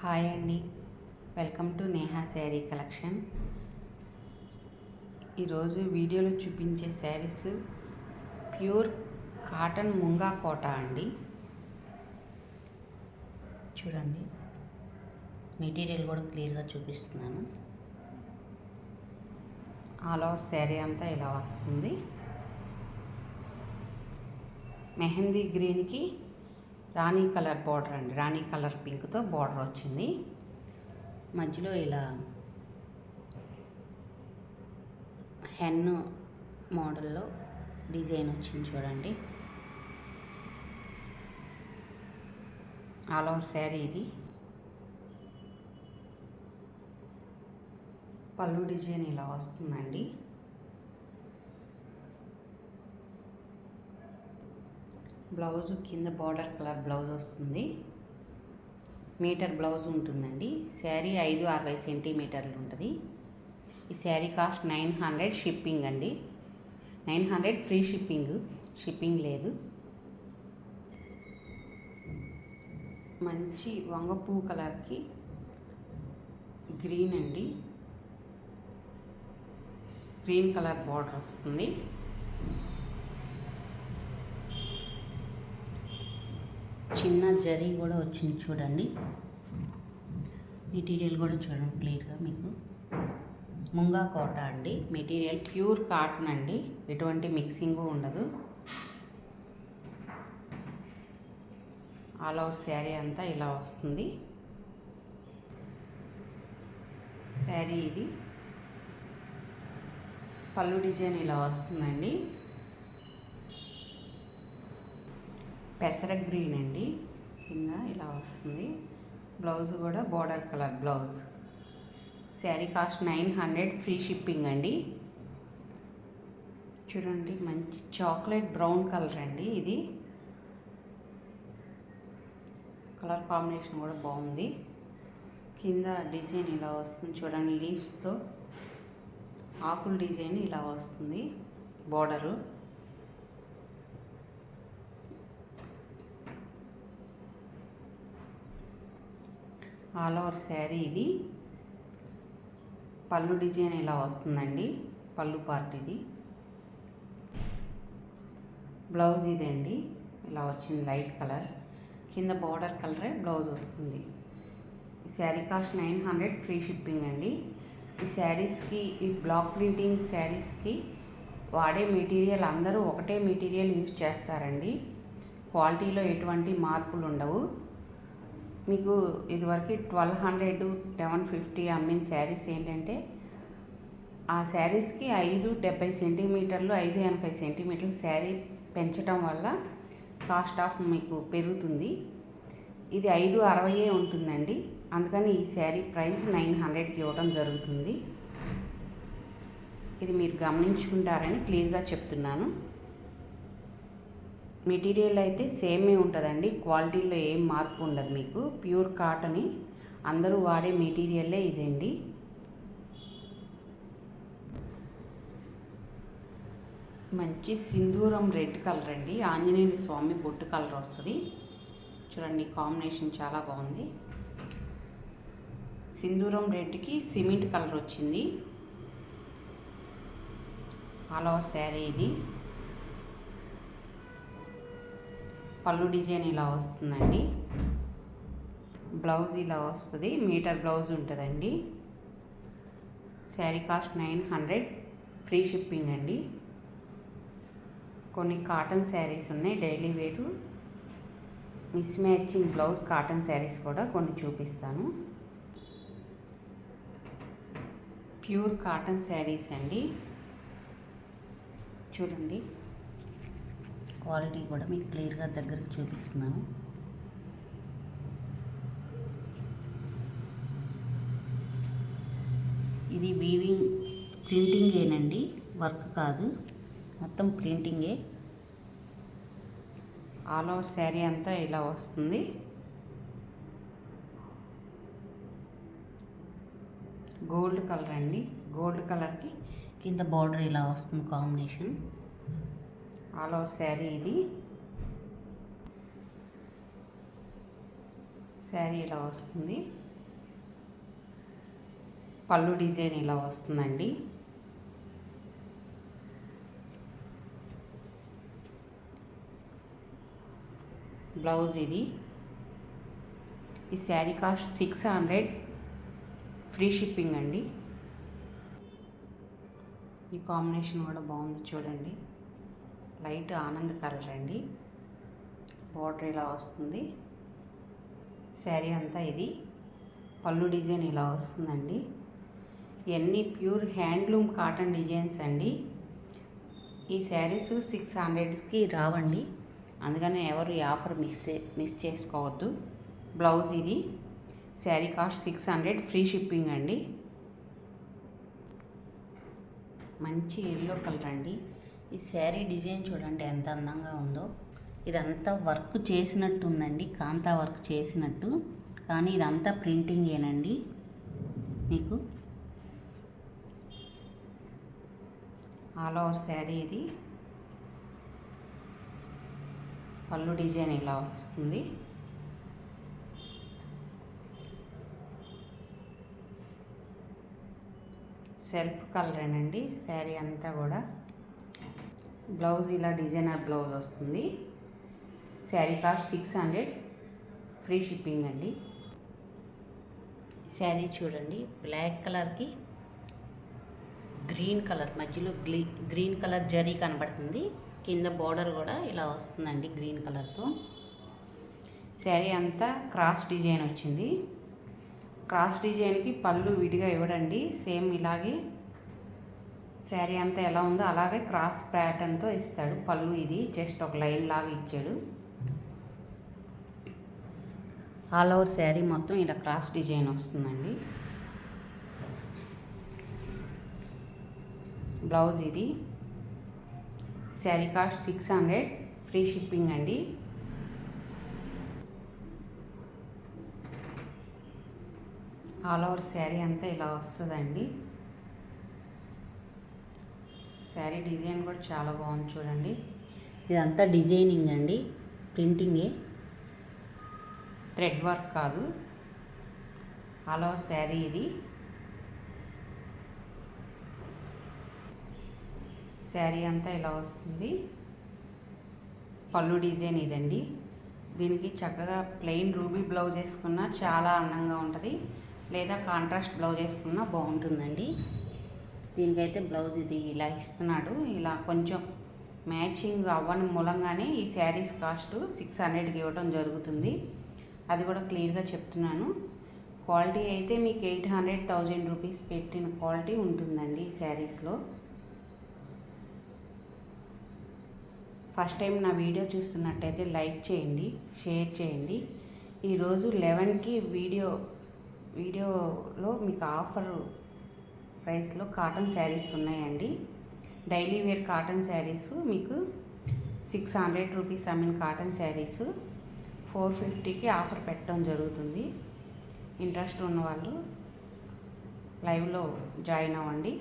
Hi అండి, welcome to Neha sari collection. ఈరోజు వీడియోలో చూపించే శారీస్ ప్యూర్ కాటన్ ముంగా కోట అండి. చూడండి, మెటీరియల్ కూడా క్లియర్గా చూపిస్తున్నాను. ఆల్ ఓవర్ శారీ అంతా ఇలా వస్తుంది. మెహందీ గ్రీన్కి రాణి కలర్ బార్డర్ అండి, రాణి కలర్ పింక్తో బార్డర్ వచ్చింది. మధ్యలో ఇలా హెన్ మోడల్లో డిజైన్ వచ్చింది చూడండి. ఆల్ ఓవర్ శారీ ఇది. పళ్ళు డిజైన్ ఇలా వస్తుందండి. బ్లౌజ్ కింద బార్డర్ కలర్ బ్లౌజ్ వస్తుంది. మీటర్ బ్లౌజ్ ఉంటుందండి. శారీ 560 సెంటీమీటర్లు ఉంటుంది. ఈ శారీ కాస్ట్ 900 షిప్పింగ్ అండి. 900 ఫ్రీ షిప్పింగ్ లేదు. మంచి వంగపూ కలర్కి గ్రీన్ అండి, గ్రీన్ కలర్ బార్డర్ వస్తుంది. చిన్న జరీ కూడా వచ్చింది చూడండి. మెటీరియల్ కూడా చూడండి క్లియర్గా మీకు. ముంగా కోట అండి. మెటీరియల్ ప్యూర్ కాటన్ అండి, ఎటువంటి మిక్సింగు ఉండదు. ఆల్ ఓవర్ శారీ అంతా ఇలా వస్తుంది. శారీ ఇది. పళ్ళు డిజైన్ ఇలా వస్తుందండి. పెసర గ్రీన్ అండి, కింద ఇలా వస్తుంది. బ్లౌజ్ కూడా border colour blouse. Sari cost 900 free shipping అండి. చూడండి, మంచి చాక్లెట్ బ్రౌన్ కలర్ అండి ఇది. కలర్ కాంబినేషన్ కూడా బాగుంది. కింద డిజైన్ ఇలా వస్తుంది చూడండి, లీవ్స్తో ఆకుల డిజైన్ ఇలా వస్తుంది. బార్డరు ఆల్ ఓవర్ శారీ ఇది. పళ్ళు డిజైన్ ఇలా వస్తుందండి, పళ్ళు పార్ట్ ఇది. బ్లౌజ్ ఇదండి, ఇలా వచ్చింది లైట్ కలర్. కింద బార్డర్ కలరే బ్లౌజ్ వస్తుంది. ఈ శారీ కాస్ట్ 900 ఫ్రీ షిప్పింగ్ అండి. ఈ శారీస్కి, ఈ బ్లాక్ ప్రింటింగ్ శారీస్కి వాడే మెటీరియల్ అందరూ ఒకటే మెటీరియల్ యూజ్ చేస్తారండి. క్వాలిటీలో ఎటువంటి మార్పులు ఉండవు. మీకు ఇదివరకు 1200 1150 అమ్మిన శారీస్ ఏంటంటే, ఆ శారీస్కి 570 సెంటీమీటర్లు 580 సెంటీమీటర్లు శారీ పెంచడం వల్ల కాస్ట్ ఆఫ్ మీకు పెరుగుతుంది. ఇది 560 ఉంటుందండి. అందుకని ఈ శారీ ప్రైస్ 900కి ఇవ్వడం జరుగుతుంది. ఇది మీరు గమనించుకుంటారని క్లియర్గా చెప్తున్నాను. మెటీరియల్ అయితే సేమే ఉంటుందండి, క్వాలిటీలో ఏం మార్పు ఉండదు. మీకు ప్యూర్ కాటన్, అందరూ వాడే మెటీరియల్లే ఇదండి. మంచి సింధూరం రెడ్ కలర్ అండి, ఆంజనేయ స్వామి బొట్టు కలర్ వస్తుంది చూడండి. కాంబినేషన్ చాలా బాగుంది. సింధూరం రెడ్కి సిమెంట్ కలర్ వచ్చింది. ఆల్ ఓవర్ శారీ ఇది. పళ్ళు డిజైన్ ఇలా వస్తుందండి. బ్లౌజ్ ఇలా వస్తుంది, మీటర్ బ్లౌజ్ ఉంటుందండి. శారీ కాస్ట్ 900 ఫ్రీ షిప్పింగ్ అండి. కొన్ని కాటన్ శారీస్ ఉన్నాయి డైలీ వేరు, miss matching blouse cotton saris కూడా కొన్ని చూపిస్తాను. ప్యూర్ కాటన్ శారీస్ అండి. చూడండి, క్వాలిటీ కూడా మీకు క్లియర్గా దగ్గరకు చూపిస్తున్నాను. ఇది వీవింగ్ ప్రింటింగేనండి, వర్క్ కాదు, మొత్తం ప్రింటింగే. ఆల్ ఓవర్ శారీ అంతా ఇలా వస్తుంది. గోల్డ్ కలర్ అండి, గోల్డ్ కలర్కి కింద బార్డర్ ఇలా వస్తుంది కాంబినేషన్. ఆల్ ఓవర్ శారీ ఇది. శారీ ఇలా వస్తుంది. పళ్ళు డిజైన్ ఇలా వస్తుందండి. బ్లౌజ్ ఇది. ఈ శారీ కాస్ట్ 600, ఫ్రీ షిప్పింగ్ అండి. ఈ కాంబినేషన్ కూడా బాగుంది చూడండి. లైట్ ఆనంద్ కలర్ అండి. బార్డర్ ఇలా వస్తుంది. శారీ అంతా ఇది. పళ్ళు డిజైన్ ఇలా వస్తుందండి. ఇవన్నీ ప్యూర్ హ్యాండ్లూమ్ కాటన్ డిజైన్స్ అండి. ఈ శారీస్ 600కి రావండి, అందుకని ఎవరు ఈ ఆఫర్ మిస్ చేసుకోవద్దు. బ్లౌజ్ ఇది. శారీ కాస్ట్ 600, ఫ్రీ షిప్పింగ్ అండి. మంచి ఎల్లో కలర్ అండి. ఈ శారీ డిజైన్ చూడండి ఎంత అందంగా ఉందో. ఇదంతా వర్క్ చేసినట్టు ఉందండి, కాంతా వర్క్ చేసినట్టు, కానీ ఇదంతా ప్రింటింగేనండి. మీకు ఆల్ ఓవర్ శారీ ఇది. పళ్ళు డిజైన్ ఇలా వస్తుంది. సెల్ఫ్ కలరేనండి శారీ అంతా కూడా. బ్లౌజ్ ఇలా డిజైనర్ బ్లౌజ్ వస్తుంది. శారీ కాస్ట్ 600, ఫ్రీ షిప్పింగ్ అండి. శారీ చూడండి, బ్లాక్ కలర్కి గ్రీన్ కలర్ మధ్యలో గ్రీన్ కలర్ జరీ కనబడుతుంది. కింద బోర్డర్ కూడా ఇలా వస్తుందండి గ్రీన్ కలర్తో. శారీ అంతా క్రాస్ డిజైన్ వచ్చింది. క్రాస్ డిజైన్కి పళ్ళు విడిగా ఇవ్వడండి, సేమ్ ఇలాగే శారీ అంతా ఎలా ఉందో అలాగే క్రాస్ ప్యాటర్న్తో ఇస్తాడు. పళ్ళు ఇది జస్ట్ ఒక లైన్ లాగా ఇచ్చాడు. ఆల్ ఓవర్ శారీ మొత్తం ఇలా క్రాస్ డిజైన్ వస్తుందండి. బ్లౌజ్ ఇది. శారీ కాస్ట్ 600, ఫ్రీ షిప్పింగ్ అండి. ఆల్ ఓవర్ శారీ అంతా ఇలా వస్తుందండి. శారీ డిజైన్ కూడా చాలా బాగుంది చూడండి. ఇదంతా డిజైనింగ్ అండి, ప్రింటింగే, థ్రెడ్ వర్క్ కాదు. ఆల్ ఓవర్ శారీ ఇది. శారీ అంతా ఇలా వస్తుంది. పళ్ళు డిజైన్ ఇదండి. దీనికి చక్కగా ప్లెయిన్ రూబీ బ్లౌజ్ వేసుకున్నా చాలా అందంగా ఉంటుంది, లేదా కాంట్రాస్ట్ బ్లౌజ్ వేసుకున్నా బాగుంటుందండి. దీనికైతే బ్లౌజ్ ఇది ఇలా ఇస్తున్నాడు. ఇలా కొంచెం మ్యాచింగ్ అవ్వని మూలంగానే ఈ శారీస్ కాస్ట్ 600కి ఇవ్వడం జరుగుతుంది. అది కూడా క్లియర్గా చెప్తున్నాను. క్వాలిటీ అయితే మీకు 800, 1000 రూపీస్ పెట్టిన క్వాలిటీ ఉంటుందండి ఈ శారీస్లో. ఫస్ట్ టైం నా వీడియో చూస్తున్నట్టయితే లైక్ చేయండి, షేర్ చేయండి. ఈరోజు 11కి వీడియోలో మీకు ఆఫర్ ప్రైస్లో కాటన్ శారీస్ ఉన్నాయండి. డైలీ వేర్ కాటన్ శారీస్ మీకు 600 రూపీస్ అమ్మిన కాటన్ శారీస్ 450కి ఆఫర్ పెట్టడం జరుగుతుంది. ఇంట్రెస్ట్ ఉన్నవాళ్ళు లైవ్లో జాయిన్ అవ్వండి.